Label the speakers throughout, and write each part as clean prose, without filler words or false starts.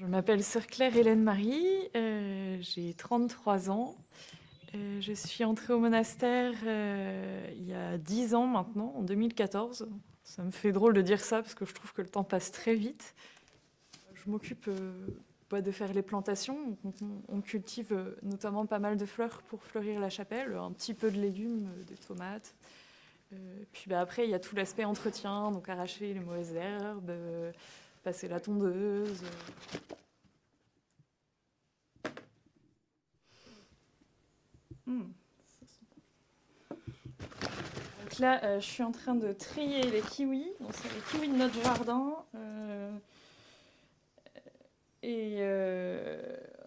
Speaker 1: Je m'appelle sœur Claire Hélène Marie, j'ai 33 ans. Je suis entrée au monastère il y a 10 ans maintenant, en 2014. Ça me fait drôle de dire ça parce que je trouve que le temps passe très vite. Je m'occupe de faire les plantations. On cultive notamment pas mal de fleurs pour fleurir la chapelle, un petit peu de légumes, des tomates. Puis après, il y a tout l'aspect entretien, donc arracher les mauvaises herbes, passer la tondeuse. Donc là, je suis en train de trier les kiwis. Donc, c'est les kiwis de notre jardin.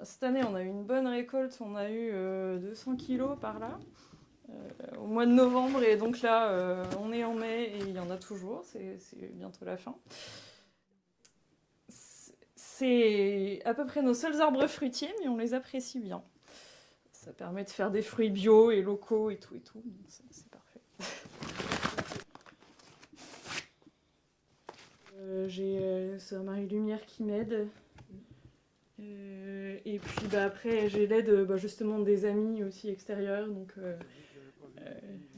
Speaker 1: Cette année, on a eu une bonne récolte. On a eu 200 kilos par là, au mois de novembre. Et donc là, on est en mai et il y en a toujours. C'est bientôt la fin. C'est à peu près nos seuls arbres fruitiers, mais on les apprécie bien. Ça permet de faire des fruits bio et locaux et tout. C'est parfait. J'ai sœur Marie Lumière qui m'aide. Et puis après, j'ai l'aide justement des amis aussi extérieurs, donc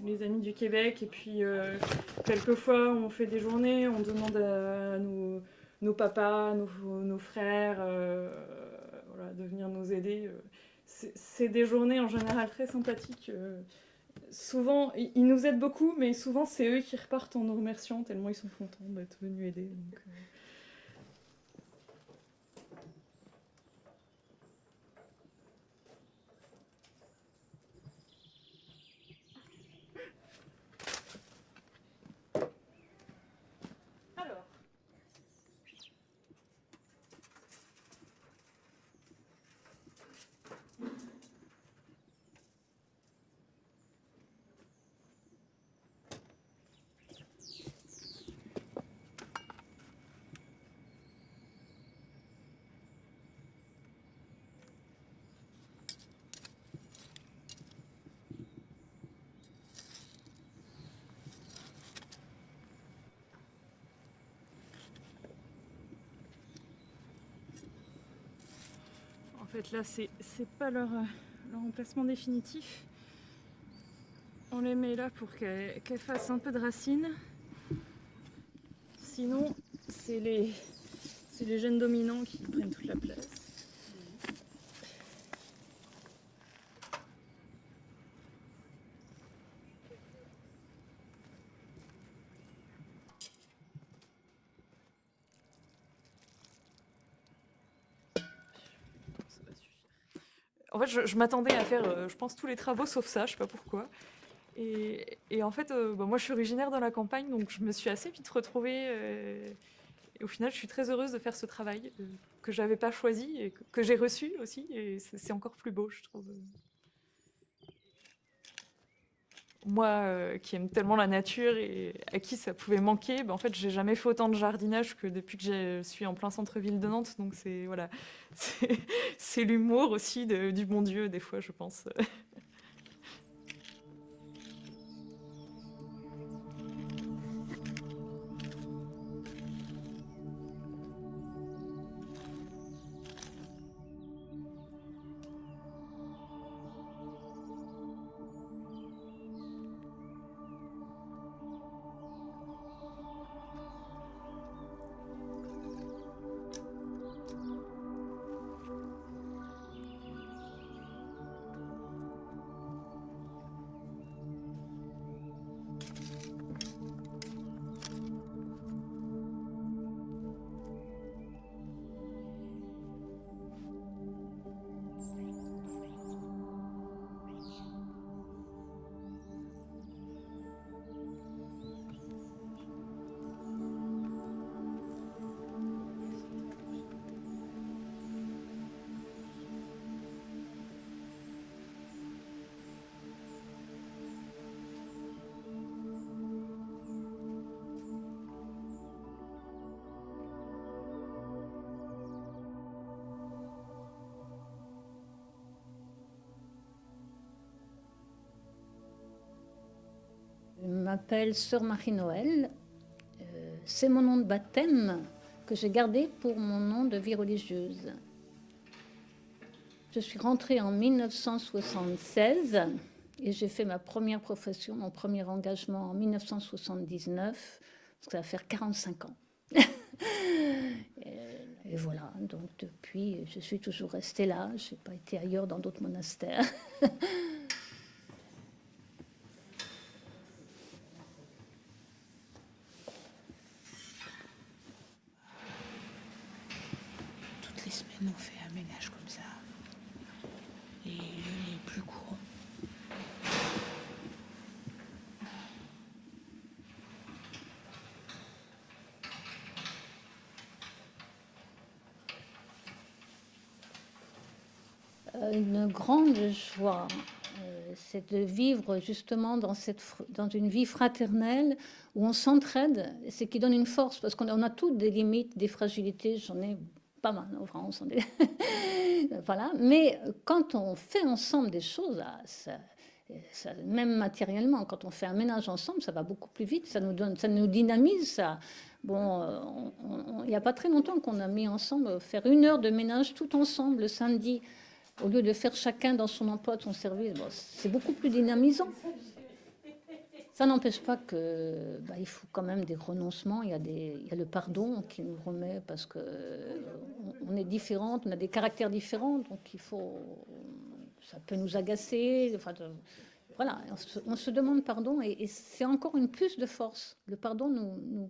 Speaker 1: les amis du Québec. Et puis quelquefois, on fait des journées, on demande à nos papas, nos frères voilà, de venir nous aider. C'est des journées en général très sympathiques. Souvent, ils nous aident beaucoup, mais souvent, c'est eux qui repartent en nous remerciant, tellement ils sont contents d'être venus aider. Donc, Alors, fait, là, c'est pas leur emplacement définitif. On les met là pour qu'elles fassent un peu de racines. Sinon, c'est les gènes dominants qui prennent toute la place. En fait, je m'attendais à faire, je pense, tous les travaux sauf ça, je sais pas pourquoi. Et en fait, moi, je suis originaire de la campagne, donc je me suis assez vite retrouvée. Et au final, je suis très heureuse de faire ce travail que j'avais pas choisi et que j'ai reçu aussi. Et c'est encore plus beau, je trouve. Moi, qui aime tellement la nature et à qui ça pouvait manquer, en fait, j'ai jamais fait autant de jardinage que depuis que je suis en plein centre-ville de Nantes. Donc c'est voilà, c'est l'humour aussi du bon Dieu des fois, je pense.
Speaker 2: Je m'appelle Sœur Marie-Noël. C'est mon nom de baptême que j'ai gardé pour mon nom de vie religieuse. Je suis rentrée en 1976 et j'ai fait ma première profession, mon premier engagement en 1979. Ça va faire 45 ans. Et voilà, donc depuis, je suis toujours restée là. Je n'ai pas été ailleurs dans d'autres monastères.
Speaker 3: Toutes les semaines, on fait un ménage comme ça. Et il est plus court.
Speaker 2: Une grande joie, c'est de vivre justement dans une vie fraternelle où on s'entraide, c'est qui donne une force, parce qu'on a toutes des limites, des fragilités, j'en ai pas mal en France, voilà. Mais quand on fait ensemble des choses, même matériellement, quand on fait un ménage ensemble, ça va beaucoup plus vite, ça nous dynamise, ça. Bon, il n'y a pas très longtemps qu'on a mis ensemble, faire 1 heure de ménage tout ensemble le samedi, au lieu de faire chacun dans son emploi, de son service. Bon, c'est beaucoup plus dynamisant. Ça n'empêche pas que il faut quand même des renoncements. Il y a le pardon qui nous remet parce que on est différentes, on a des caractères différents, donc ça peut nous agacer. Enfin, voilà, on se demande pardon et c'est encore une plus de force. Le pardon nous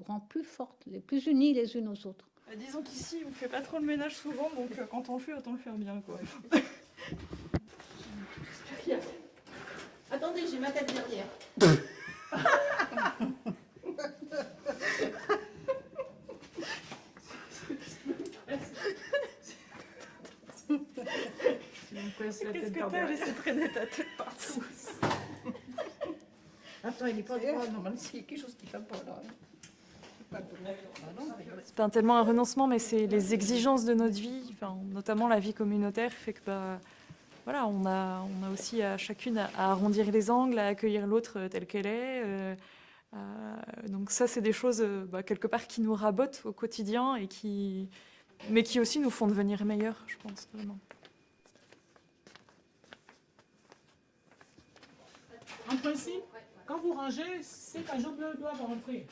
Speaker 2: rend plus fortes, plus unies les unes aux autres.
Speaker 1: Disons qu'ici, on fait pas trop le ménage souvent, donc quand on le fait, autant le faire bien, quoi.
Speaker 3: Attendez, j'ai ma tête derrière.
Speaker 1: Qu'est-ce que t'as laissé traîner ta tête partout?
Speaker 3: Attends, il n'est pas droit, normalement, s'il y a quelque chose qui ne va pas là.
Speaker 1: C'est pas tellement un renoncement, mais c'est les exigences de notre vie, notamment la vie communautaire, fait que voilà, on a aussi à chacune à arrondir les angles, à accueillir l'autre telle qu'elle est. Donc ça, c'est des choses quelque part qui nous rabotent au quotidien et qui mais qui aussi nous font devenir meilleurs, je pense, vraiment.
Speaker 4: En principe, quand vous rangez, ces cajots bleus doivent rentrer.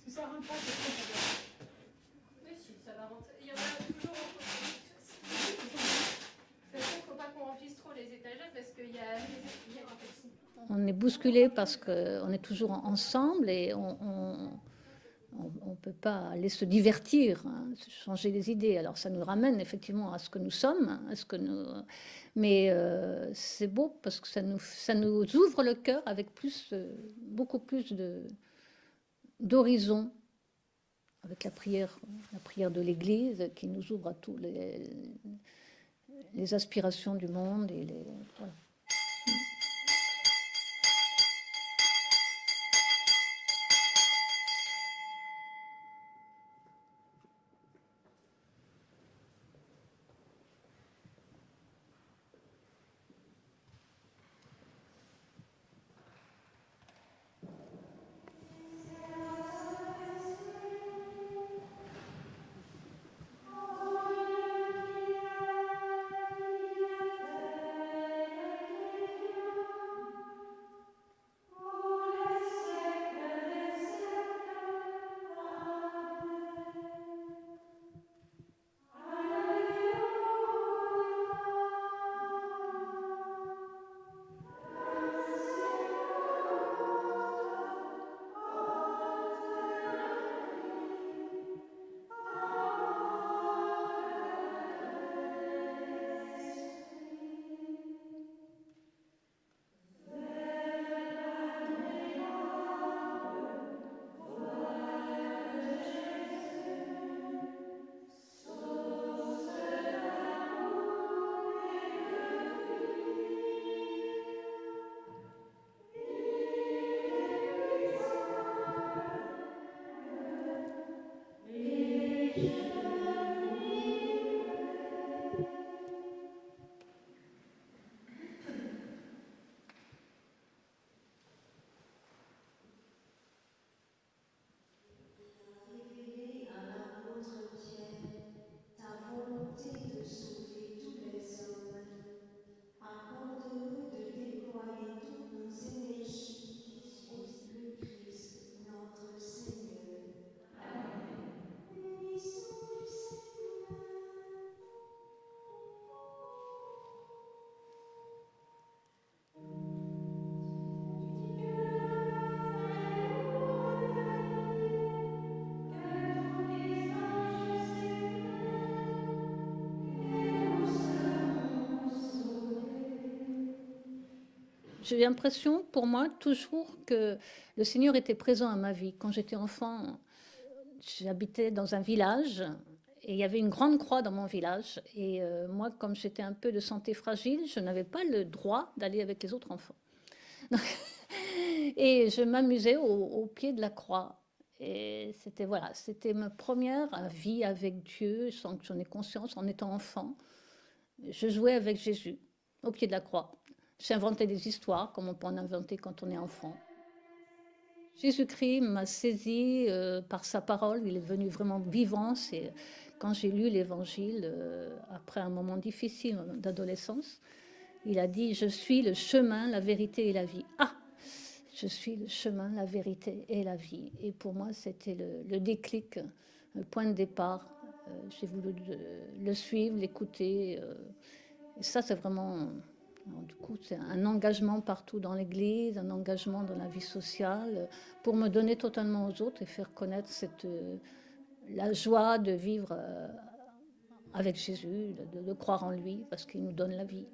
Speaker 4: Si ça rentre pas, c'est trop ça.
Speaker 5: Oui, si, ça va rentrer. Il y en a toujours en de toute façon, il ne faut pas qu'on remplisse trop les étagères parce qu'il y a les infections.
Speaker 2: On est bousculé parce qu'on est toujours ensemble et on ne peut pas aller se divertir, hein, changer les idées. Alors ça nous ramène effectivement à ce que nous sommes, à ce que nous... mais c'est beau parce que ça nous ouvre le cœur avec beaucoup plus d'horizons, avec la prière de l'Église qui nous ouvre à tous les aspirations du monde. Voilà.
Speaker 6: Accorde-nous de déployer toutes nos énergies pour le Christ, notre Seigneur. Amen. Bénissons le Seigneur.
Speaker 2: J'ai l'impression, pour moi, toujours que le Seigneur était présent à ma vie. Quand j'étais enfant, j'habitais dans un village et il y avait une grande croix dans mon village. Et moi, comme j'étais un peu de santé fragile, je n'avais pas le droit d'aller avec les autres enfants. Donc, et je m'amusais au pied de la croix. Et c'était ma première vie avec Dieu, sans que j'en ai conscience, en étant enfant. Je jouais avec Jésus au pied de la croix. J'inventais des histoires, comme on peut en inventer quand on est enfant. Jésus-Christ m'a saisi par sa parole, il est devenu vraiment vivant. C'est quand j'ai lu l'Évangile, après un moment difficile d'adolescence, il a dit « Je suis le chemin, la vérité et la vie ». Ah, je suis le chemin, la vérité et la vie. Et pour moi, c'était le déclic, le point de départ. J'ai voulu le suivre, l'écouter. Et ça, c'est vraiment... Alors, du coup, c'est un engagement partout dans l'Église, un engagement dans la vie sociale, pour me donner totalement aux autres et faire connaître la joie de vivre avec Jésus, de croire en lui, parce qu'il nous donne la vie.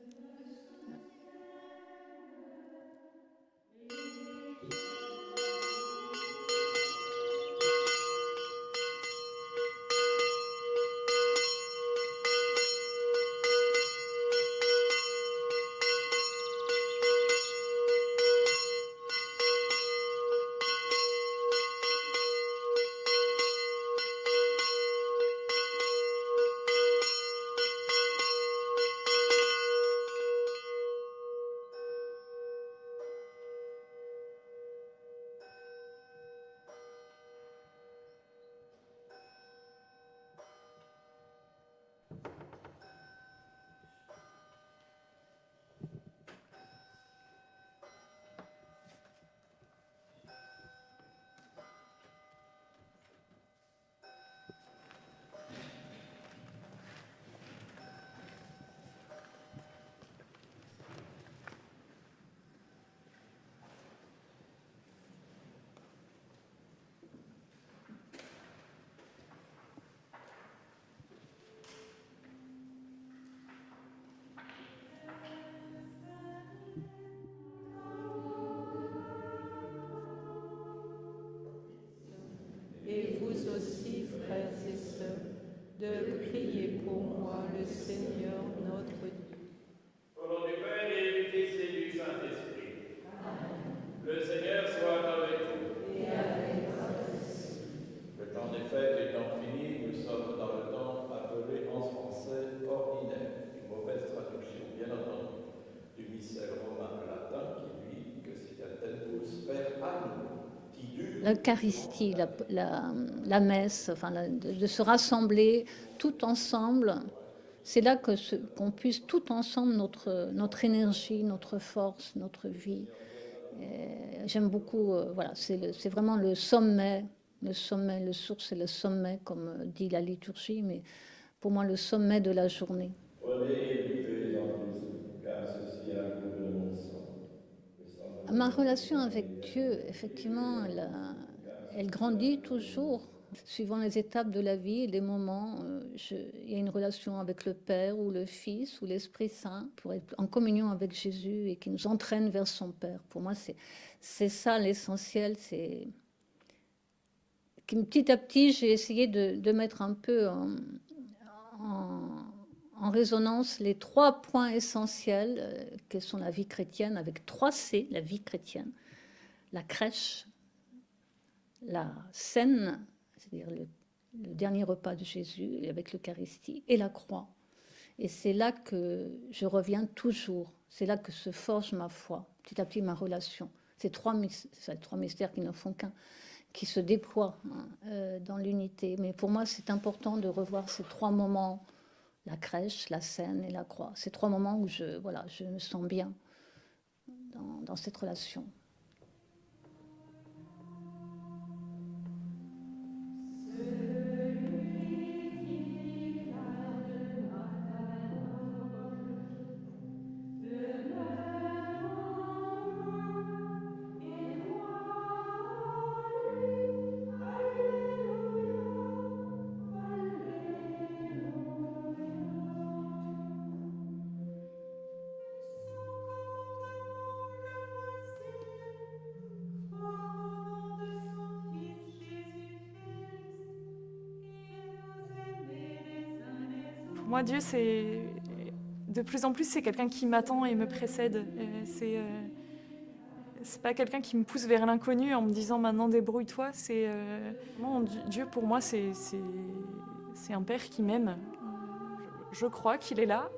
Speaker 7: vous aussi, frères et sœurs, de prier pour moi, le Seigneur notre Dieu.
Speaker 8: Au nom du Père et du Fils et du Saint-Esprit. Le Seigneur soit avec vous.
Speaker 6: Et avec votre esprit.
Speaker 8: Le temps des fêtes étant fini, nous sommes dans le temps appelé en français ordinaire. Une mauvaise traduction, bien entendu, du missel romain latin qui dit que c'est un tempus per annum.
Speaker 2: L'Eucharistie, la messe, enfin, de se rassembler tout ensemble, c'est là qu'on puisse tout ensemble notre énergie, notre force, notre vie. J'aime beaucoup, voilà, c'est vraiment le sommet, le source et le sommet, comme dit la liturgie, mais pour moi le sommet de la journée.
Speaker 8: Prenez et buvez-en tous, car ceci est la coupe de mon sang.
Speaker 2: Ma relation avec Dieu, effectivement, elle grandit toujours. Suivant les étapes de la vie et les moments, il y a une relation avec le Père ou le Fils ou l'Esprit Saint pour être en communion avec Jésus et qui nous entraîne vers son Père. Pour moi, c'est ça l'essentiel. C'est que petit à petit, j'ai essayé de mettre un peu en résonance les 3 points essentiels que sont la vie chrétienne, avec 3 C, la vie chrétienne, la crèche, la scène, c'est-à-dire le dernier repas de Jésus avec l'Eucharistie, et la croix. Et c'est là que je reviens toujours, c'est là que se forge ma foi, petit à petit ma relation. Ces 3 mystères qui ne font qu'un, qui se déploient dans l'unité. Mais pour moi, c'est important de revoir ces 3 moments, la crèche, la scène et la croix. Ces 3 moments où je me sens bien dans cette relation.
Speaker 1: Moi, Dieu, c'est de plus en plus, c'est quelqu'un qui m'attend et me précède. C'est pas quelqu'un qui me pousse vers l'inconnu en me disant maintenant débrouille-toi. Dieu pour moi, c'est un père qui m'aime. Je crois qu'il est là.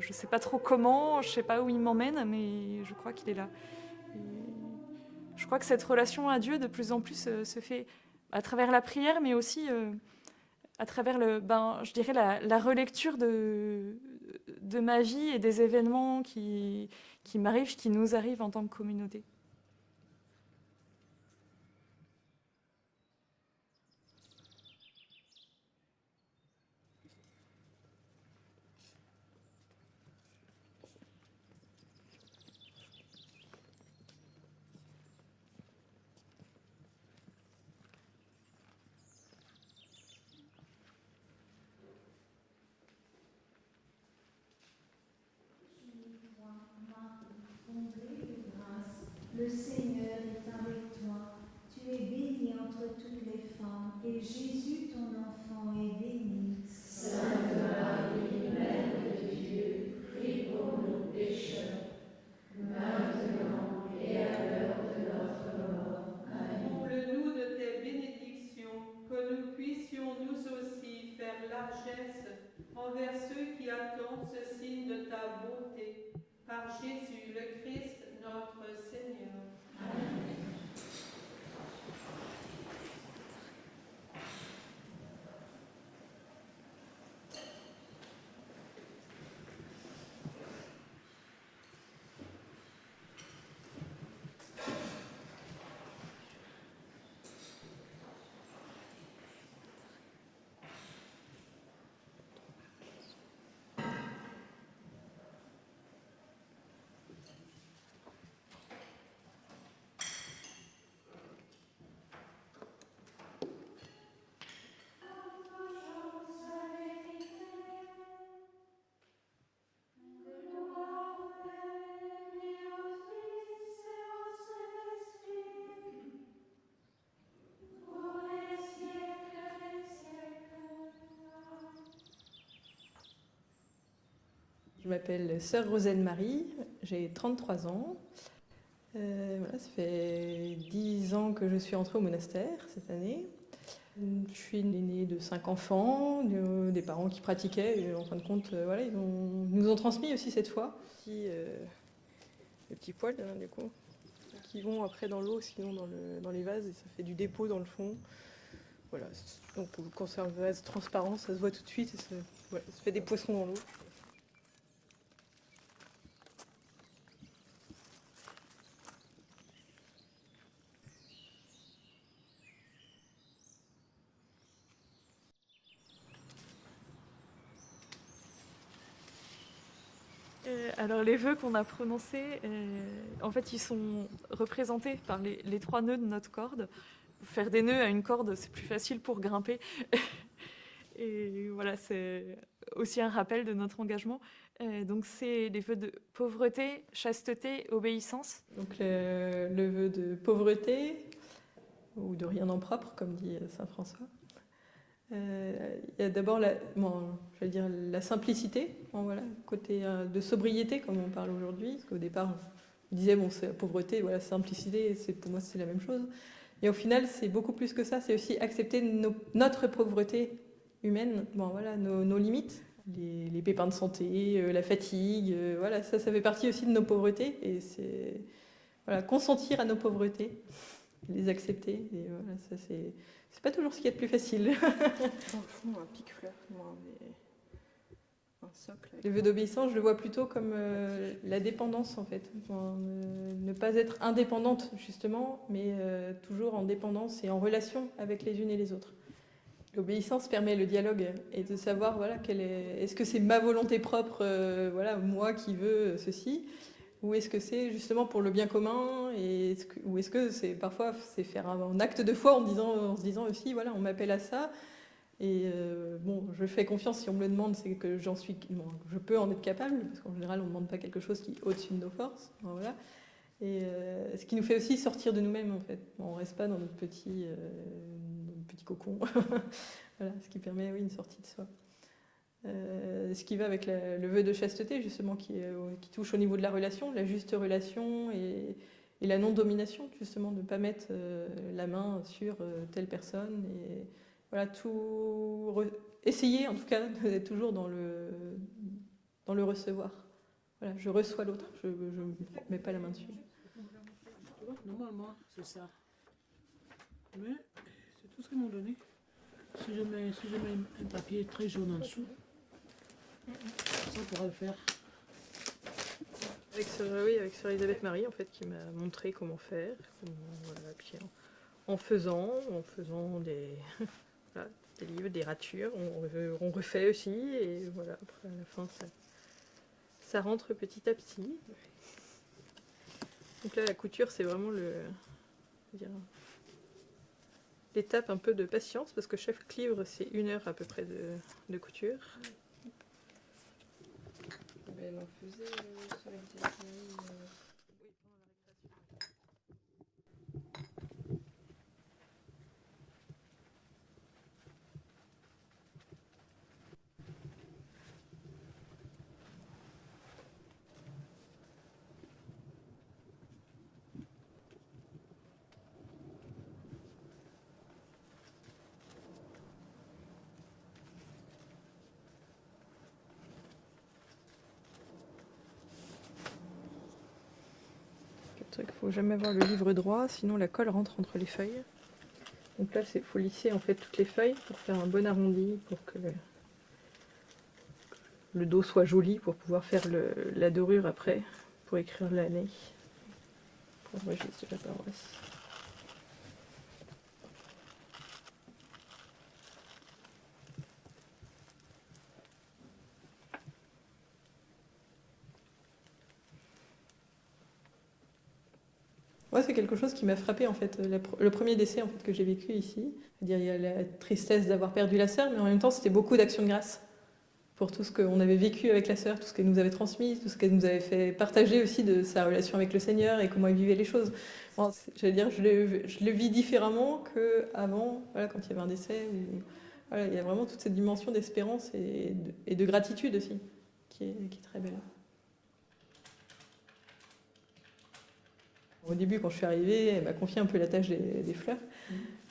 Speaker 1: Je sais pas trop comment, je sais pas où il m'emmène, mais je crois qu'il est là. Et je crois que cette relation à Dieu, de plus en plus, se fait à travers la prière, mais aussi à travers je dirais la relecture de ma vie et des événements qui m'arrivent, qui nous arrivent en tant que communauté.
Speaker 6: Le Seigneur est avec toi. Tu es bénie entre toutes les femmes, et Jésus, ton enfant, est béni.
Speaker 7: Sainte Marie, Mère de Dieu, prie pour nous pécheurs, maintenant et à l'heure de notre mort. Amen.
Speaker 9: Comble-nous de tes bénédictions, que nous puissions nous aussi faire largesse envers ceux qui attendent ce signe de ta bonté. Par Jésus le Christ, notre Seigneur.
Speaker 7: Amen.
Speaker 10: Je m'appelle Sœur Rosaine Marie, j'ai 33 ans. Voilà, ça fait 10 ans que je suis entrée au monastère cette année. Je suis l'aînée de 5 enfants, des parents qui pratiquaient, et en fin de compte, voilà, ils nous ont transmis aussi cette foi. Les petits poils, hein, du coup, qui vont après dans l'eau, sinon dans les vases, et ça fait du dépôt dans le fond. Voilà. Donc quand c'est un vase transparent, ça se voit tout de suite, et ça fait des poissons dans l'eau.
Speaker 1: Alors les vœux qu'on a prononcés, en fait ils sont représentés par les 3 nœuds de notre corde. Faire des nœuds à une corde, c'est plus facile pour grimper. Et voilà, c'est aussi un rappel de notre engagement. Donc c'est les vœux de pauvreté, chasteté, obéissance.
Speaker 10: Donc le vœu de pauvreté, ou de rien en propre, comme dit saint François. Il y a d'abord la simplicité, voilà, côté de sobriété, comme on parle aujourd'hui. Parce qu'au départ, on disait, c'est la pauvreté, voilà, simplicité, pour moi c'est la même chose. Et au final, c'est beaucoup plus que ça, c'est aussi accepter notre pauvreté humaine, voilà, nos limites, les pépins de santé, la fatigue, voilà, ça fait partie aussi de nos pauvretés. Et c'est voilà, consentir à nos pauvretés, les accepter, et voilà, ça c'est pas toujours ce qu'il y a de plus facile. Dans le fond, un pique-fleur, un socle. Le vœu d'obéissance, je le vois plutôt comme la dépendance, en fait. Ne pas être indépendante, justement, mais toujours en dépendance et en relation avec les unes et les autres. L'obéissance permet le dialogue et de savoir, voilà, est-ce que c'est ma volonté propre, voilà, moi qui veux ceci, ou est-ce que c'est justement pour le bien commun, ou est-ce que c'est parfois c'est faire un acte de foi en se disant aussi, voilà, on m'appelle à ça, et je fais confiance, si on me le demande, c'est que je peux en être capable, parce qu'en général on ne demande pas quelque chose qui est au-dessus de nos forces, voilà. Et ce qui nous fait aussi sortir de nous-mêmes, en fait. On ne reste pas dans notre petit cocon, voilà, ce qui permet une sortie de soi. Ce qui va avec le vœu de chasteté, justement, qui touche au niveau de la relation, la juste relation et la non-domination, justement, de ne pas mettre la main sur telle personne. Et voilà, essayer, en tout cas, d'être toujours dans le recevoir. Voilà, je reçois l'autre, je ne mets pas la main dessus.
Speaker 4: Normalement, c'est ça. Mais c'est tout ce qu'ils m'ont donné. Si je mets un papier très jaune en dessous, ça pourra le faire.
Speaker 10: Avec Sœur Elisabeth Marie, en fait, qui m'a montré comment faire. Voilà, puis en faisant des livres, des ratures, on refait aussi, et voilà, après à la fin, ça rentre petit à petit. Donc là, la couture, c'est vraiment l'étape un peu de patience, parce que chaque livre, c'est 1 heure à peu près de couture. Elle en faisait sur une Il ne faut jamais avoir le livre droit, sinon la colle rentre entre les feuilles. Donc là, il faut lisser en fait toutes les feuilles pour faire un bon arrondi, pour que le dos soit joli, pour pouvoir faire la dorure après, pour écrire l'année, pour le registre de la paroisse. Ouais, c'est quelque chose qui m'a frappée, en fait, le premier décès en fait, que j'ai vécu ici. C'est-à-dire, il y a la tristesse d'avoir perdu la sœur, mais en même temps, c'était beaucoup d'actions de grâce pour tout ce qu'on avait vécu avec la sœur, tout ce qu'elle nous avait transmis, tout ce qu'elle nous avait fait partager aussi de sa relation avec le Seigneur et comment elle vivait les choses. Bon, j'allais dire, je le vis différemment qu'avant, voilà, quand il y avait un décès. Voilà, il y a vraiment toute cette dimension d'espérance et de gratitude aussi, qui est très belle. Au début, quand je suis arrivée, elle m'a confié un peu la tâche des fleurs.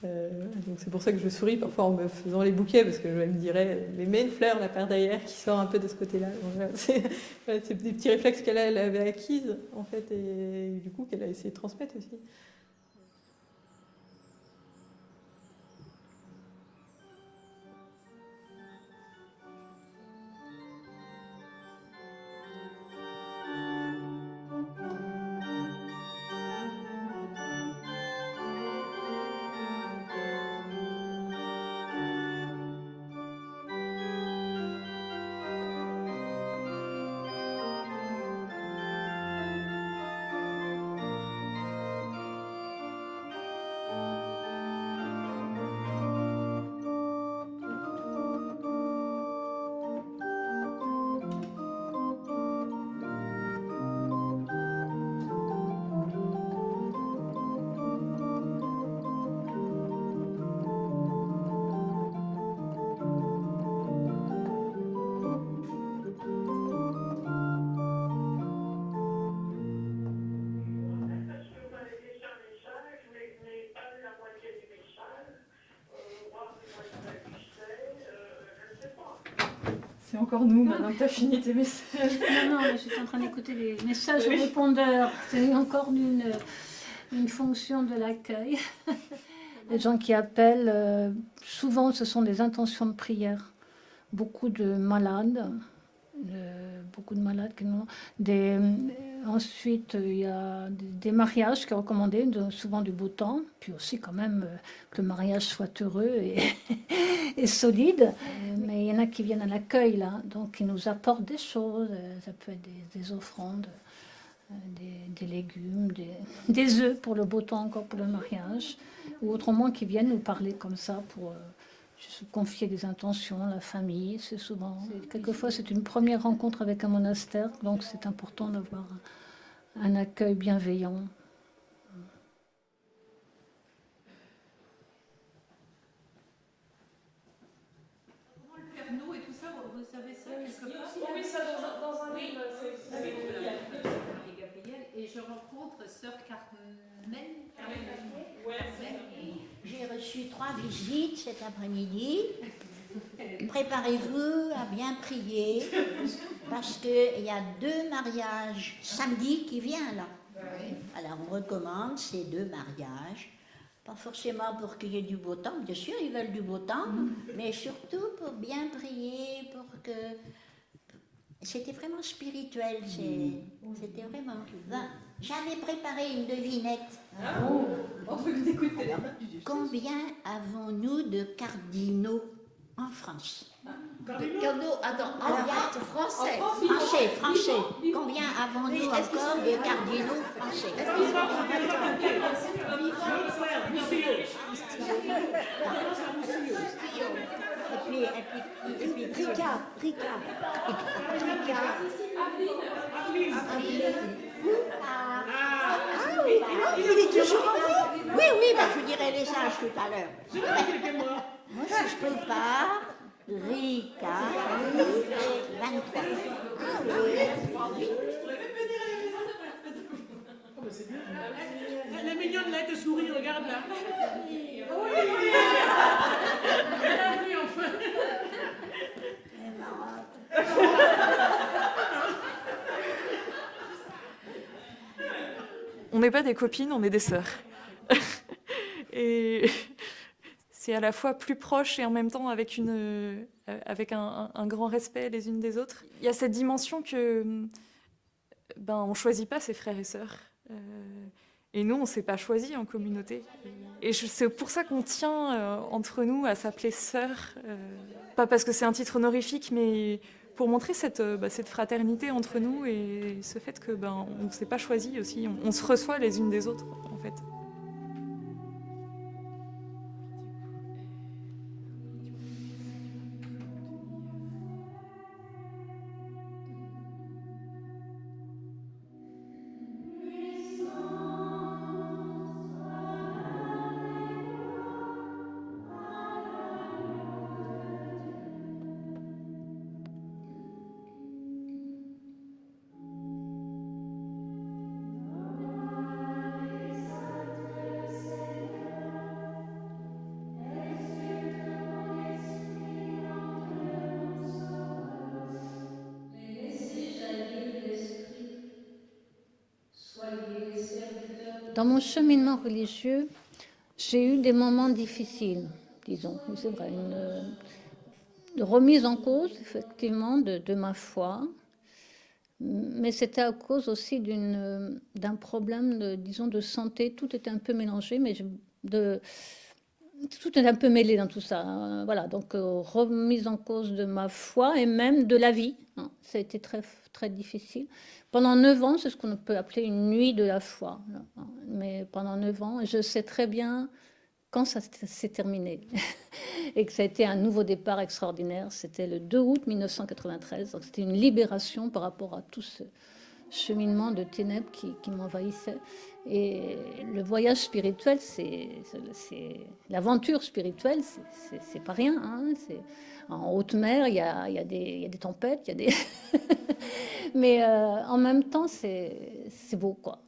Speaker 10: Donc c'est pour ça que je souris parfois en me faisant les bouquets, parce que je me dirais, mais mets une fleur là par derrière qui sort un peu de ce côté-là. C'est des petits réflexes qu'elle avait acquises, en fait, et du coup qu'elle a essayé de transmettre aussi.
Speaker 1: C'est encore nous, maintenant que tu as fini tes messages.
Speaker 2: Non, mais je suis en train d'écouter les messages au répondeur. C'est encore une fonction de l'accueil. Les gens qui appellent, souvent ce sont des intentions de prière. Beaucoup de malades qui n'ont... Ensuite, il y a des mariages qui sont recommandés, souvent du beau temps, puis aussi quand même que le mariage soit heureux et solide. Mais il y en a qui viennent à l'accueil, là, donc qui nous apportent des choses. Ça peut être des offrandes, des légumes, des œufs pour le beau temps, encore pour le mariage, ou autrement qui viennent nous parler comme ça pour... se confier des intentions, la famille, quelquefois c'est une première rencontre avec un monastère, donc c'est important d'avoir un accueil bienveillant.
Speaker 3: Le Père Nou et tout ça, vous savez ça quelque part?
Speaker 1: Oui, ça dans un livre.
Speaker 3: Marie Gabrielle, et je rencontre Sœur Carmen.
Speaker 11: J'ai reçu 3 visites cet après-midi. Préparez-vous à bien prier parce qu'il y a 2 mariages samedi qui viennent là. Alors on recommande ces 2 mariages, pas forcément pour qu'il y ait du beau temps, bien sûr ils veulent du beau temps, mais surtout pour bien prier, pour que... C'était vraiment spirituel, c'était vraiment... J'avais préparé une devinette. Combien avons-nous de cardinaux en France?
Speaker 3: Cardinaux, attends, français.
Speaker 11: Français. Combien avons-nous encore de cardinaux français? Et puis Ricard. Ah oui, il est toujours en vie. Oui, bah, je dirai les âges tout à l'heure. Moi, si je trouve pas, Ricard, 23. Ah oui.
Speaker 4: Elle est mignonne, là, elle te sourit, regarde là. Oui. Oui, enfin.
Speaker 1: On n'est pas des copines, on est des sœurs. Et c'est à la fois plus proche et en même temps avec un grand respect les unes des autres. Il y a cette dimension que on ne choisit pas ses frères et sœurs. Et nous, on ne s'est pas choisis en communauté. Et c'est pour ça qu'on tient entre nous à s'appeler sœurs. Pas parce que c'est un titre honorifique, mais pour montrer cette fraternité entre nous et ce fait que on ne s'est pas choisis aussi. On se reçoit les unes des autres, en fait.
Speaker 2: Dans mon cheminement religieux, j'ai eu des moments difficiles, disons, c'est vrai, une remise en cause, effectivement, de ma foi, mais c'était à cause aussi d'un problème, disons, de santé. Tout était un peu mélangé, mais tout est un peu mêlé dans tout ça, hein. Voilà, donc remise en cause de ma foi et même de la vie, hein. Ça a été très, très difficile. Pendant 9 ans, c'est ce qu'on peut appeler une nuit de la foi, là, hein. Mais pendant 9 ans, je sais très bien quand ça s'est terminé et que ça a été un nouveau départ extraordinaire. C'était le 2 août 1993, donc c'était une libération par rapport à tout ce cheminement de ténèbres qui m'envahissait. Et le voyage spirituel, l'aventure spirituelle, c'est pas rien, hein. En haute mer, il y a des tempêtes, il y a des mais en même temps, c'est beau, quoi.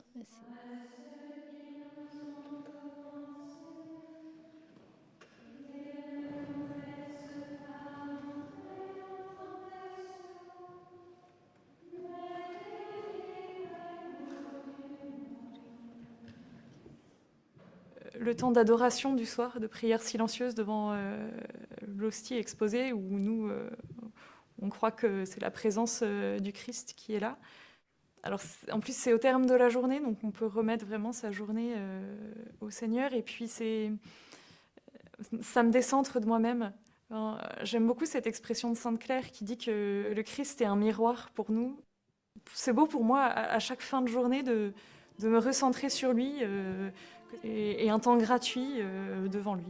Speaker 1: Le temps d'adoration du soir, de prière silencieuse devant l'hostie exposée, où nous, on croit que c'est la présence du Christ qui est là. Alors, en plus, c'est au terme de la journée, donc on peut remettre vraiment sa journée au Seigneur. Et puis, ça me décentre de moi-même. J'aime beaucoup cette expression de Sainte Claire qui dit que le Christ est un miroir pour nous. C'est beau pour moi, à chaque fin de journée, de me recentrer sur lui et un temps gratuit devant lui.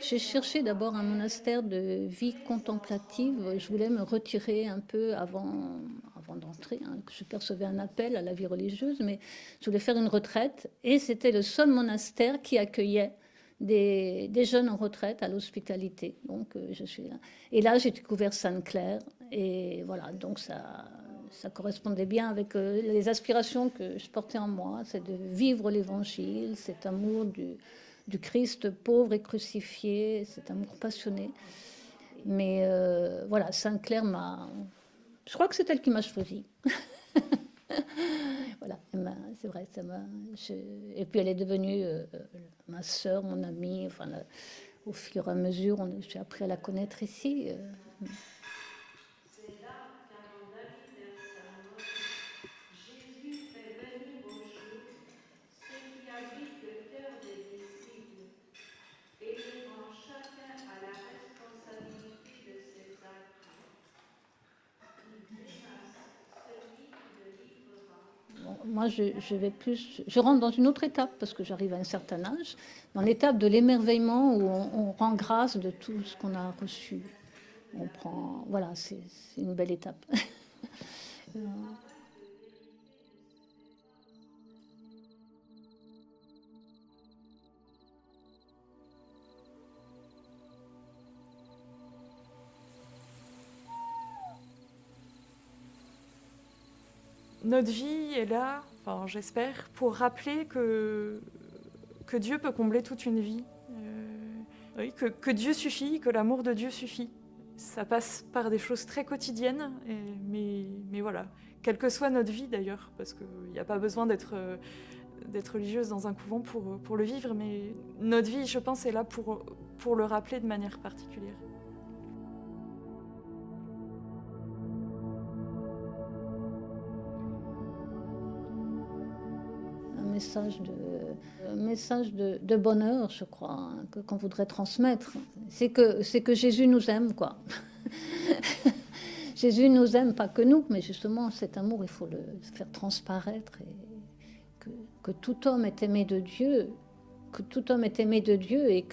Speaker 2: J'ai cherché d'abord un monastère de vie contemplative. Je voulais me retirer un peu avant d'entrer, hein. Je percevais un appel à la vie religieuse, mais je voulais faire une retraite. Et c'était le seul monastère qui accueillait des jeunes en retraite à l'hospitalité. Donc je suis là. Et là, j'ai découvert Sainte-Claire. Et voilà, donc ça correspondait bien avec les aspirations que je portais en moi. C'est de vivre l'Évangile, cet amour du Christ pauvre et crucifié, cet amour passionné. Mais voilà, Sainte-Claire je crois que c'est elle qui m'a choisie. Voilà, c'est vrai, et puis elle est devenue ma sœur, mon amie. Enfin, au fur et à mesure, j'ai appris à la connaître ici. Moi, je rentre dans une autre étape parce que j'arrive à un certain âge, dans l'étape de l'émerveillement où on rend grâce de tout ce qu'on a reçu. Voilà, c'est une belle étape.
Speaker 1: notre vie est là, enfin j'espère, pour rappeler que Dieu peut combler toute une vie. Oui, que Dieu suffit, que l'amour de Dieu suffit. Ça passe par des choses très quotidiennes, mais voilà, quelle que soit notre vie d'ailleurs, parce qu'il n'y a pas besoin d'être religieuse dans un couvent pour le vivre, mais notre vie, je pense, est là pour le rappeler de manière particulière.
Speaker 2: Un message de bonheur, je crois, hein, qu'on voudrait transmettre. C'est que Jésus nous aime, quoi. Jésus nous aime, pas que nous, mais justement, cet amour, il faut le faire transparaître. Et que tout homme est aimé de Dieu, et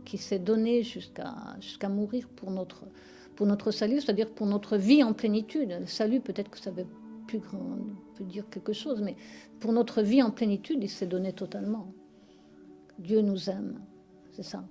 Speaker 2: qu'il s'est donné jusqu'à mourir pour notre salut, c'est-à-dire pour notre vie en plénitude. Le salut, peut-être que ça veut plus grand, peut dire quelque chose, mais pour notre vie en plénitude, il s'est donné totalement. Dieu nous aime, c'est ça.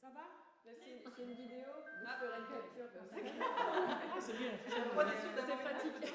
Speaker 10: Ça va? C'est une vidéo, je ferai une capture comme ça.
Speaker 4: C'est bien.
Speaker 10: C'est pratique.